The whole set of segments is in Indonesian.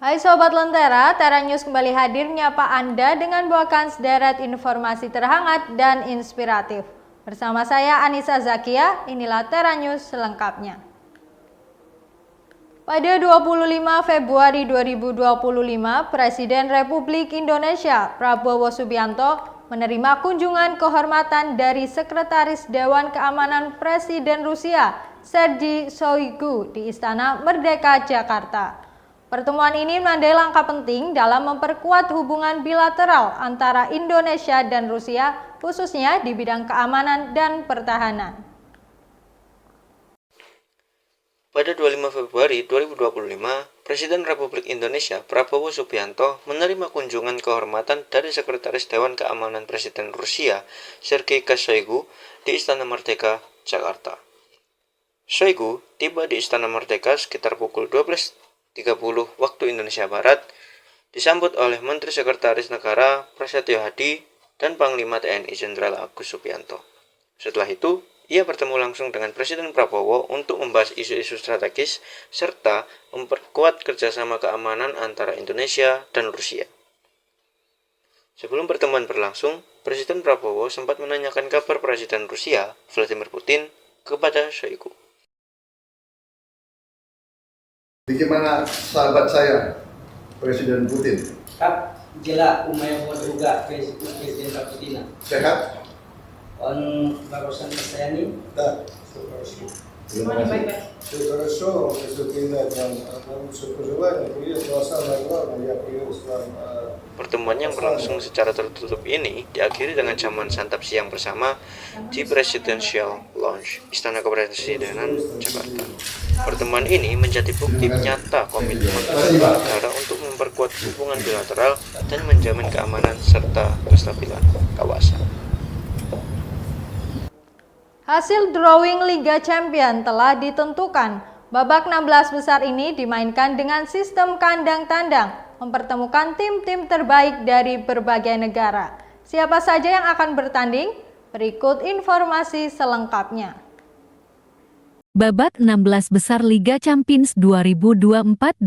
Hai Sobat Lentera, Tera News kembali hadir menyapa Anda dengan bawakan sederet informasi terhangat dan inspiratif. Bersama saya Anissa Zakia, inilah Tera News selengkapnya. Pada 25 Februari 2025, Presiden Republik Indonesia Prabowo Subianto menerima kunjungan kehormatan dari Sekretaris Dewan Keamanan Presiden Rusia, Sergei Shoigu di Istana Merdeka, Jakarta. Pertemuan ini menandai langkah penting dalam memperkuat hubungan bilateral antara Indonesia dan Rusia, khususnya di bidang keamanan dan pertahanan. Pada 25 Februari 2025, Presiden Republik Indonesia Prabowo Subianto menerima kunjungan kehormatan dari Sekretaris Dewan Keamanan Presiden Rusia, Sergei Shoigu, di Istana Merdeka, Jakarta. Shoigu tiba di Istana Merdeka sekitar pukul 12.30 waktu Indonesia Barat, disambut oleh Menteri Sekretaris Negara Prasetyo Hadi dan Panglima TNI Jenderal Agus Subianto. Setelah itu, ia bertemu langsung dengan Presiden Prabowo untuk membahas isu-isu strategis serta memperkuat kerjasama keamanan antara Indonesia dan Rusia. Sebelum pertemuan berlangsung, Presiden Prabowo sempat menanyakan kabar Presiden Rusia, Vladimir Putin, kepada Shoigu. Bagaimana sahabat saya, Presiden Putin? Kap, jela umaya buat juga Presiden Putin. Sehat? On barusan saya nih. Да, все хорошо. Все хорошо, все передать вам все пожелания. Приветствую, а самое главное, я приветствую вам. Pertemuan yang berlangsung secara tertutup ini diakhiri dengan jamuan santap siang bersama di Presidential Lounge, Istana Kepresidenan, Jakarta. Pertemuan ini menjadi bukti nyata komitmen kedua negara untuk memperkuat hubungan bilateral dan menjamin keamanan serta kestabilan kawasan. Hasil drawing Liga Champion telah ditentukan. Babak 16 besar ini dimainkan dengan sistem kandang tandang, mempertemukan tim-tim terbaik dari berbagai negara. Siapa saja yang akan bertanding? Berikut informasi selengkapnya. Babak 16 besar Liga Champions 2024-2025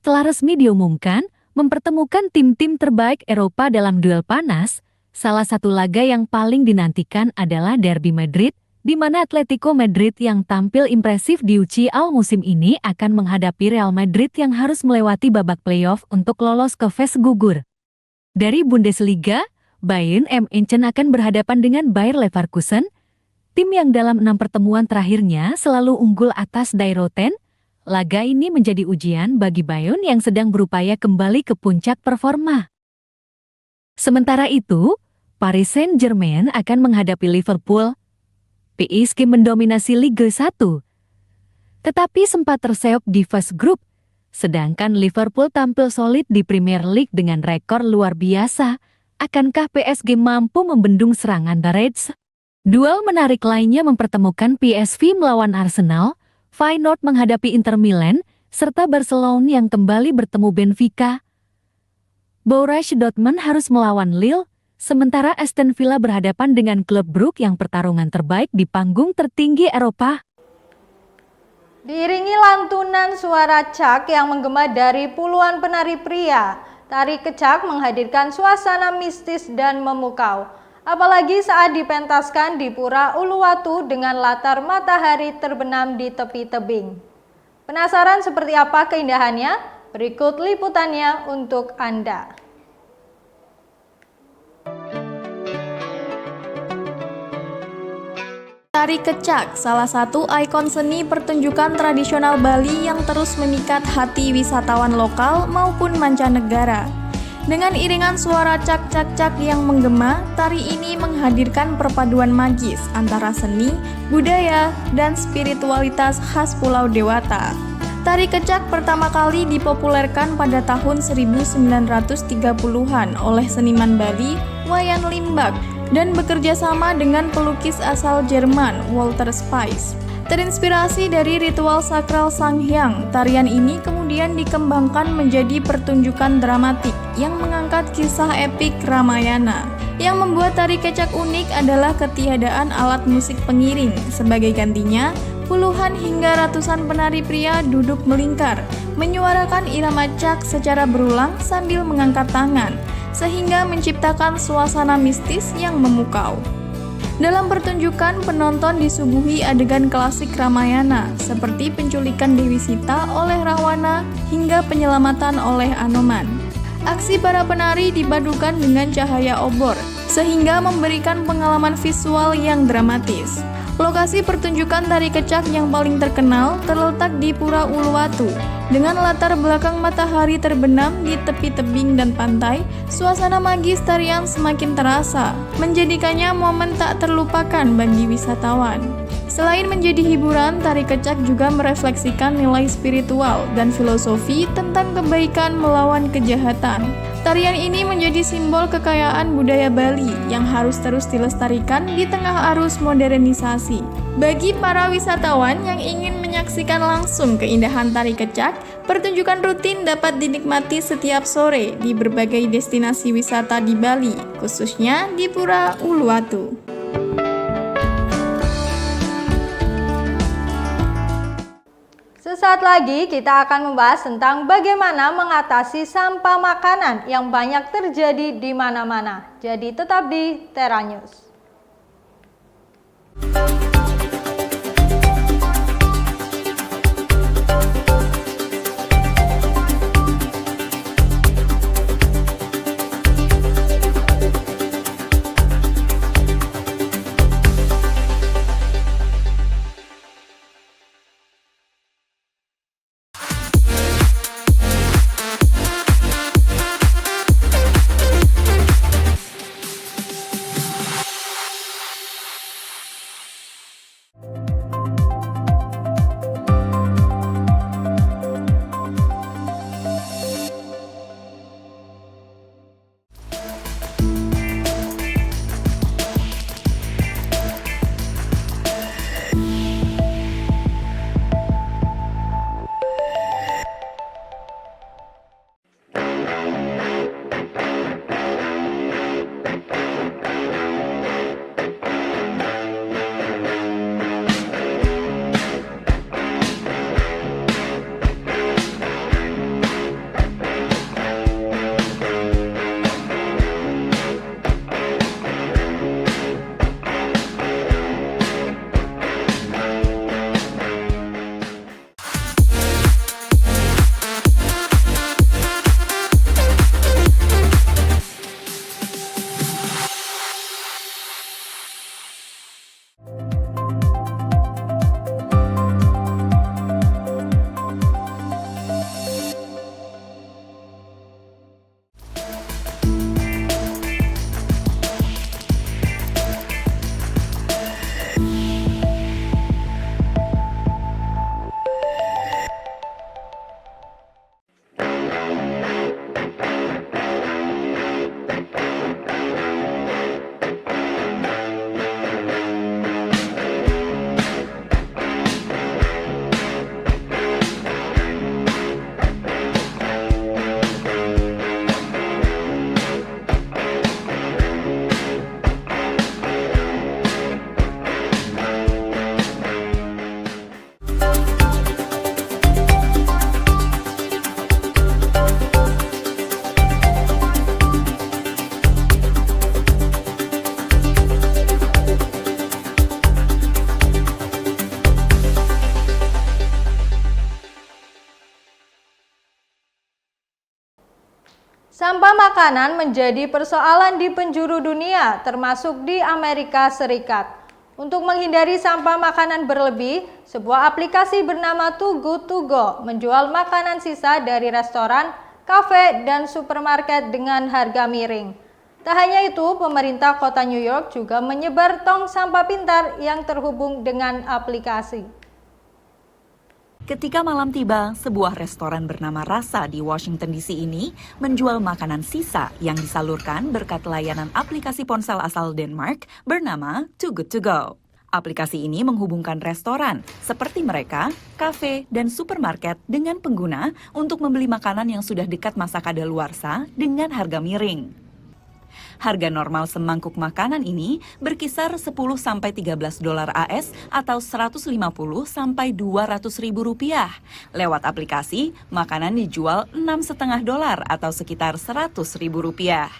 telah resmi diumumkan, mempertemukan tim-tim terbaik Eropa dalam duel panas. Salah satu laga yang paling dinantikan adalah Derby Madrid, di mana Atletico Madrid yang tampil impresif di UCL musim ini akan menghadapi Real Madrid yang harus melewati babak playoff untuk lolos ke fase gugur. Dari Bundesliga, Bayern München akan berhadapan dengan Bayer Leverkusen, tim yang dalam 6 pertemuan terakhirnya selalu unggul atas Dayroten. Laga ini menjadi ujian bagi Bayern yang sedang berupaya kembali ke puncak performa. Sementara itu, Paris Saint-Germain akan menghadapi Liverpool. PSG mendominasi Liga 1, tetapi sempat terseok di fase grup, sedangkan Liverpool tampil solid di Premier League dengan rekor luar biasa. Akankah PSG mampu membendung serangan The Reds? Duel menarik lainnya mempertemukan PSV melawan Arsenal, Feyenoord menghadapi Inter Milan, serta Barcelona yang kembali bertemu Benfica. Borussia Dortmund harus melawan Lille, sementara Aston Villa berhadapan dengan klub Brugge yang pertarungan terbaik di panggung tertinggi Eropa. Diiringi lantunan suara cak yang menggema dari puluhan penari pria, tari kecak menghadirkan suasana mistis dan memukau. Apalagi saat dipentaskan di Pura Uluwatu dengan latar matahari terbenam di tepi tebing. Penasaran seperti apa keindahannya? Berikut liputannya untuk Anda. Tari kecak, salah satu ikon seni pertunjukan tradisional Bali yang terus memikat hati wisatawan lokal maupun mancanegara. Dengan iringan suara cak-cak-cak yang menggema, tari ini menghadirkan perpaduan magis antara seni, budaya, dan spiritualitas khas Pulau Dewata. Tari kecak pertama kali dipopulerkan pada tahun 1930-an oleh seniman Bali, Wayan Limbak, dan bekerja sama dengan pelukis asal Jerman, Walter Spies. Terinspirasi dari ritual sakral Sang Hyang, tarian ini kemudian dikembangkan menjadi pertunjukan dramatik yang mengangkat kisah epik Ramayana. Yang membuat tari kecak unik adalah ketiadaan alat musik pengiring. Sebagai gantinya, Puluhan hingga ratusan penari pria duduk melingkar, menyuarakan irama cak secara berulang sambil mengangkat tangan, sehingga menciptakan suasana mistis yang memukau. Dalam pertunjukan, penonton disuguhi adegan klasik Ramayana, seperti penculikan Dewi Sita oleh Rahwana hingga penyelamatan oleh Anoman. Aksi para penari dipadukan dengan cahaya obor, sehingga memberikan pengalaman visual yang dramatis. Lokasi pertunjukan tari kecak yang paling terkenal terletak di Pura Uluwatu. Dengan latar belakang matahari terbenam di tepi tebing dan pantai, suasana magis tarian semakin terasa, menjadikannya momen tak terlupakan bagi wisatawan. Selain menjadi hiburan, tari kecak juga merefleksikan nilai spiritual dan filosofi tentang kebaikan melawan kejahatan. Tarian ini menjadi simbol kekayaan budaya Bali yang harus terus dilestarikan di tengah arus modernisasi. Bagi para wisatawan yang ingin menyaksikan langsung keindahan tari kecak, pertunjukan rutin dapat dinikmati setiap sore di berbagai destinasi wisata di Bali, khususnya di Pura Uluwatu. Sesaat lagi kita akan membahas tentang bagaimana mengatasi sampah makanan yang banyak terjadi di mana-mana. Jadi tetap di Tera News. Sampah makanan menjadi persoalan di penjuru dunia, termasuk di Amerika Serikat. Untuk menghindari sampah makanan berlebih, sebuah aplikasi bernama Too Good To Go menjual makanan sisa dari restoran, kafe, dan supermarket dengan harga miring. Tak hanya itu, pemerintah kota New York juga menyebar tong sampah pintar yang terhubung dengan aplikasi. Ketika malam tiba, sebuah restoran bernama Rasa di Washington DC ini menjual makanan sisa yang disalurkan berkat layanan aplikasi ponsel asal Denmark bernama Too Good To Go. Aplikasi ini menghubungkan restoran seperti mereka, kafe, dan supermarket dengan pengguna untuk membeli makanan yang sudah dekat masa kadaluarsa dengan harga miring. Harga normal semangkuk makanan ini berkisar 10-13 dolar AS atau 150 sampai 200 ribu rupiah. Lewat aplikasi, makanan dijual 6,5 dolar atau sekitar 100 ribu rupiah.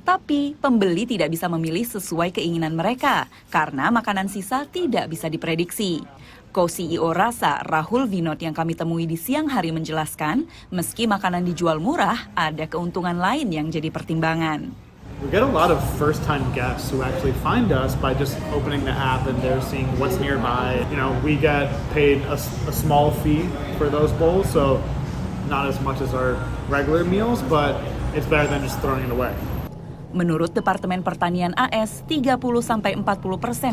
Tapi pembeli tidak bisa memilih sesuai keinginan mereka karena makanan sisa tidak bisa diprediksi. Co-CEO Rasa, Rahul Vinod yang kami temui di siang hari menjelaskan, meski makanan dijual murah, ada keuntungan lain yang jadi pertimbangan. We get a lot of first-time guests who actually find us by just opening the app and they're seeing what's nearby. You know, we get paid a small fee for those bowls, so not as much as our regular meals, but it's better than just throwing it away. Menurut Departemen Pertanian AS, 30-40%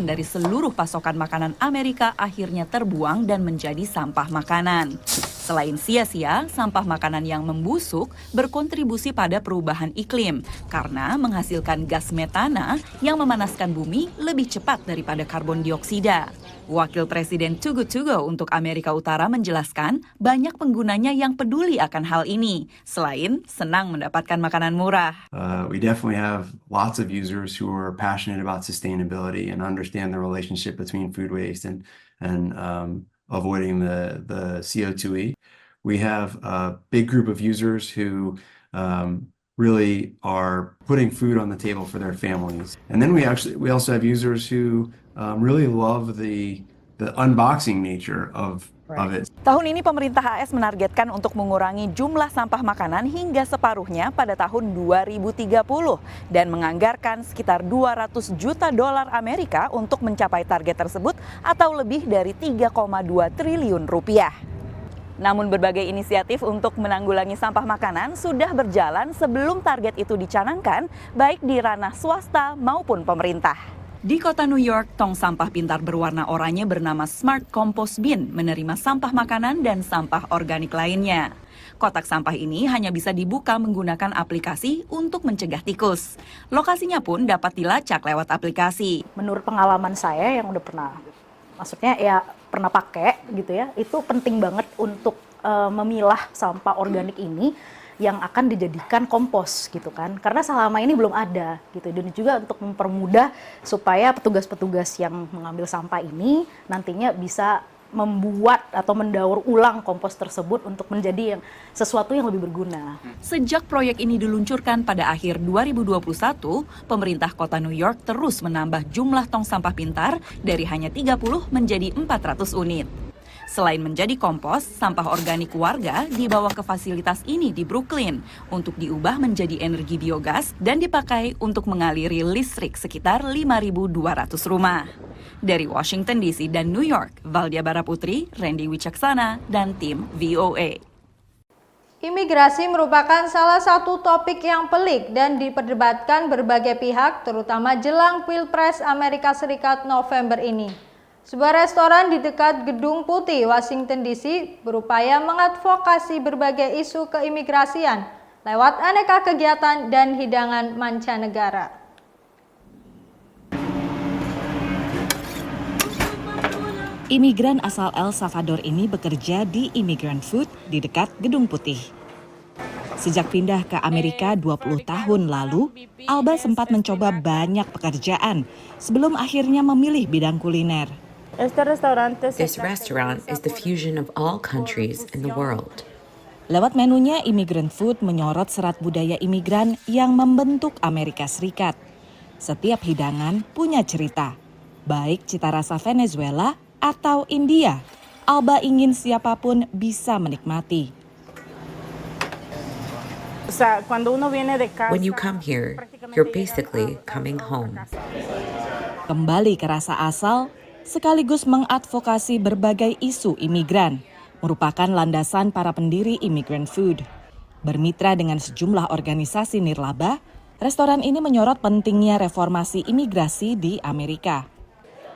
dari seluruh pasokan makanan Amerika akhirnya terbuang dan menjadi sampah makanan. Selain sia-sia, sampah makanan yang membusuk berkontribusi pada perubahan iklim karena menghasilkan gas metana yang memanaskan bumi lebih cepat daripada karbon dioksida. Wakil Presiden Too Good To Go untuk Amerika Utara menjelaskan banyak penggunanya yang peduli akan hal ini, selain senang mendapatkan makanan murah. We definitely have lots of users who are passionate about sustainability and understand the relationship between food waste and avoiding the CO2e. We have a big group of users who really are putting food on the table for their families. And then we also have users who really love the unboxing nature of it. Tahun ini pemerintah AS menargetkan untuk mengurangi jumlah sampah makanan hingga separuhnya pada tahun 2030 dan menganggarkan sekitar 200 juta dolar Amerika untuk mencapai target tersebut atau lebih dari 3,2 triliun rupiah. Namun berbagai inisiatif untuk menanggulangi sampah makanan sudah berjalan sebelum target itu dicanangkan, baik di ranah swasta maupun pemerintah. Di kota New York, tong sampah pintar berwarna oranye bernama Smart Compost Bin menerima sampah makanan dan sampah organik lainnya. Kotak sampah ini hanya bisa dibuka menggunakan aplikasi untuk mencegah tikus. Lokasinya pun dapat dilacak lewat aplikasi. Menurut pengalaman saya yang udah pernah pakai gitu ya, itu penting banget untuk memilah sampah organik ini yang akan dijadikan kompos gitu kan, karena selama ini belum ada gitu, dan juga untuk mempermudah supaya petugas-petugas yang mengambil sampah ini nantinya bisa membuat atau mendaur ulang kompos tersebut untuk menjadi sesuatu yang lebih berguna. Sejak proyek ini diluncurkan pada akhir 2021, pemerintah kota New York terus menambah jumlah tong sampah pintar dari hanya 30 menjadi 400 unit. Selain menjadi kompos, sampah organik warga dibawa ke fasilitas ini di Brooklyn untuk diubah menjadi energi biogas dan dipakai untuk mengaliri listrik sekitar 5.200 rumah. Dari Washington DC dan New York, Valdia Baraputri, Randy Wicaksana, dan tim VOA. Imigrasi merupakan salah satu topik yang pelik dan diperdebatkan berbagai pihak, terutama jelang Pilpres Amerika Serikat November ini. Sebuah restoran di dekat Gedung Putih, Washington DC, berupaya mengadvokasi berbagai isu keimigrasian lewat aneka kegiatan dan hidangan mancanegara. Imigran asal El Salvador ini bekerja di Immigrant Food di dekat Gedung Putih. Sejak pindah ke Amerika 20 tahun lalu, Alba sempat mencoba banyak pekerjaan sebelum akhirnya memilih bidang kuliner. This restaurant is the fusion of all countries in the world. Lewat menunya, Immigrant Food menyorot serat budaya imigran yang membentuk Amerika Serikat. Setiap hidangan punya cerita, baik cita rasa Venezuela atau India. Alba ingin siapapun bisa menikmati. When you come here, you're basically coming home. Kembali ke rasa asal, sekaligus mengadvokasi berbagai isu imigran, merupakan landasan para pendiri Immigrant Food. Bermitra dengan sejumlah organisasi nirlaba, restoran ini menyorot pentingnya reformasi imigrasi di Amerika.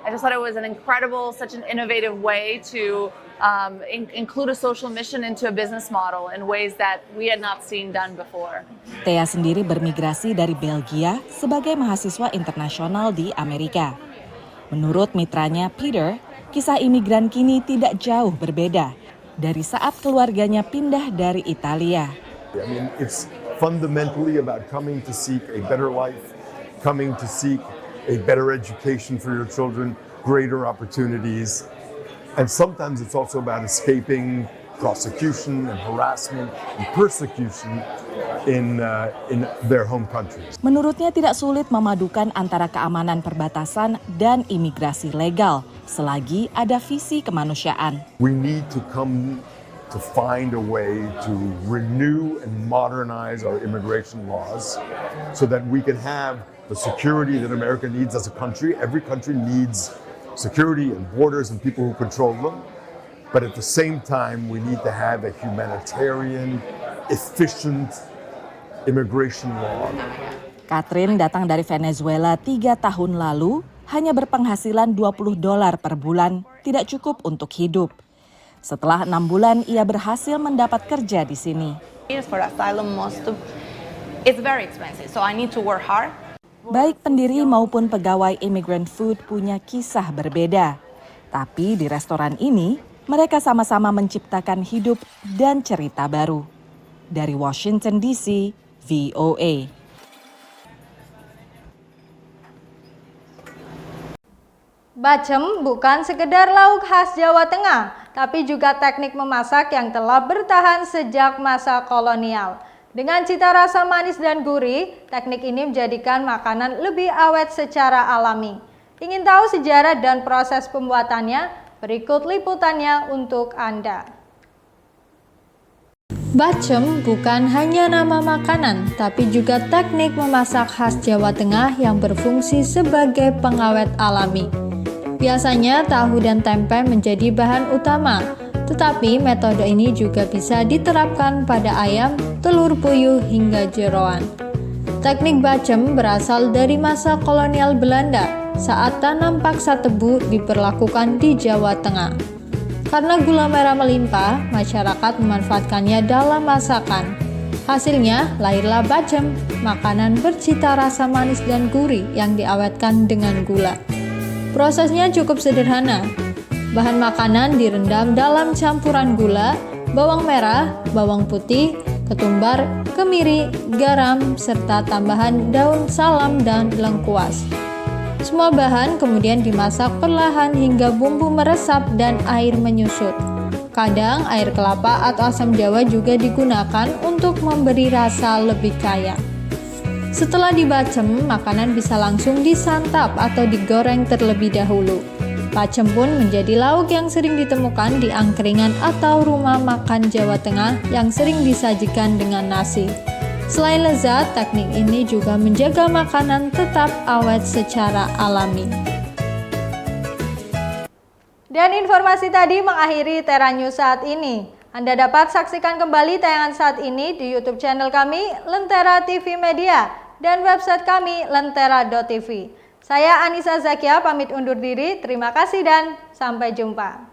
I just thought it was an incredible, such an innovative way to include a social mission into a business model in ways that we had not seen done before. Thea sendiri bermigrasi dari Belgia sebagai mahasiswa internasional di Amerika. Menurut mitranya Peter, kisah imigran kini tidak jauh berbeda dari saat keluarganya pindah dari Italia. I mean, it's fundamentally about coming to seek a better life, coming to seek a better education for your children, greater opportunities. And sometimes it's also about escaping prosecution and harassment and persecution in their home countries. Menurutnya tidak sulit memadukan antara keamanan perbatasan dan imigrasi legal selagi ada visi kemanusiaan. We need to come to find a way to renew and modernize our immigration laws so that we can have the security that America needs as a country. Every country needs security and borders and people who control them. But at the same time, we need to have a humanitarian, efficient immigration law. Catherine datang dari Venezuela 3 tahun lalu, hanya berpenghasilan $20 per bulan, tidak cukup untuk hidup. Setelah 6 bulan, ia berhasil mendapat kerja di sini. For asylum, it's very expensive, so I need to work hard. Baik pendiri maupun pegawai Immigrant Food punya kisah berbeda. Tapi di restoran ini, mereka sama-sama menciptakan hidup dan cerita baru. Dari Washington DC, VOA. Bacem bukan sekedar lauk khas Jawa Tengah, tapi juga teknik memasak yang telah bertahan sejak masa kolonial. Dengan cita rasa manis dan gurih, teknik ini menjadikan makanan lebih awet secara alami. Ingin tahu sejarah dan proses pembuatannya? Berikut liputannya untuk Anda. Bacem bukan hanya nama makanan, tapi juga teknik memasak khas Jawa Tengah yang berfungsi sebagai pengawet alami. Biasanya tahu dan tempe menjadi bahan utama, tetapi metode ini juga bisa diterapkan pada ayam, telur puyuh hingga jeroan. Teknik bacem berasal dari masa kolonial Belanda saat tanam paksa tebu diberlakukan di Jawa Tengah. Karena gula merah melimpah, masyarakat memanfaatkannya dalam masakan. Hasilnya, lahirlah bacem, makanan bercita rasa manis dan gurih yang diawetkan dengan gula. Prosesnya cukup sederhana. Bahan makanan direndam dalam campuran gula, bawang merah, bawang putih, ketumbar, kemiri, garam, serta tambahan daun salam dan lengkuas. Semua bahan kemudian dimasak perlahan hingga bumbu meresap dan air menyusut. Kadang air kelapa atau asam jawa juga digunakan untuk memberi rasa lebih kaya. Setelah dibacem, makanan bisa langsung disantap atau digoreng terlebih dahulu. Bacem pun menjadi lauk yang sering ditemukan di angkringan atau rumah makan Jawa Tengah yang sering disajikan dengan nasi. Selain lezat, teknik ini juga menjaga makanan tetap awet secara alami. Dan informasi tadi mengakhiri Tera News saat ini. Anda dapat saksikan kembali tayangan saat ini di YouTube channel kami, Lentera TV Media, dan website kami, lentera.tv. Saya Anissa Zakia pamit undur diri, terima kasih dan sampai jumpa.